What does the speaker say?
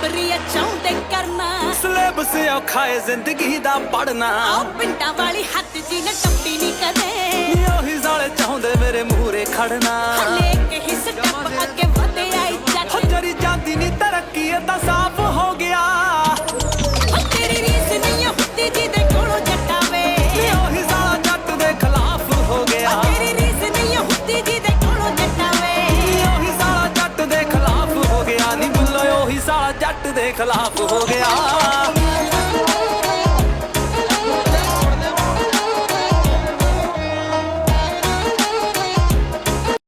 ਬਰਾਬਰੀ ਚਾਹੁੰਦੇ ਕਰਨਾ ਸਿਲੇਬਸ ਔਖਾ ਏ ਜ਼ਿੰਦਗੀ ਦਾ ਪੜਨਾ ਆਹ ਪਿੰਡਾਂ ਵਾਲੀ ਹੱਥ ਜੀ ਨੇ ਟੱਪੀ ਨਹੀਂ ਕਦੇ ਨੀ ਉਹੀ ਸਾਲੇ ਚਾਹੁੰਦੇ ਮੇਰੇ ਮੂਹਰੇ ਖੜਨਾ ਹਲੇ ਕਹੀ ਸਟੈਪ ਅੱਗੇ ਵਧਿਆ ਈ ਹੋ ਜੱਟ ਜਰੀ ਜਾਂਦੀ ਨੀ ਤਰੱਕੀ ਇਹ ਤਾਂ ਸਾਫ਼ ਹੋ ਗਿਆ ਹੋ ਤੇਰੀ ਰੀਸ ਨਹੀਂ ਹੁੰਦੀ ਜਿਹਦੇ ਕੋਲੋਂ ਜੱਟਾਵੇ ਨੀ ਉਹੀ ਸਾਲਾ ਜੱਟ ਦੇ ਖਿਲਾਫ ਹੋ ਗਿਆ ਤੇਰੀ ਰੀਸ ਨਹੀਂ ਹੁੰਦੀ ਜਿਹਦੇ ਕੋਲੋਂ ਜੱਟਾਵੇ ਨੀ ਉਹੀ ਸਾਲਾ ਜੱਟ ਦੇ ਖਿਲਾਫ ਹੋ ਗਿਆ ਨੀ ਬੁੱਲੇ ਉਹੀ ਸਾਲਾ ਜੱਟ ਦੇ ਖਿਲਾਫ ਹੋ ਗਿਆ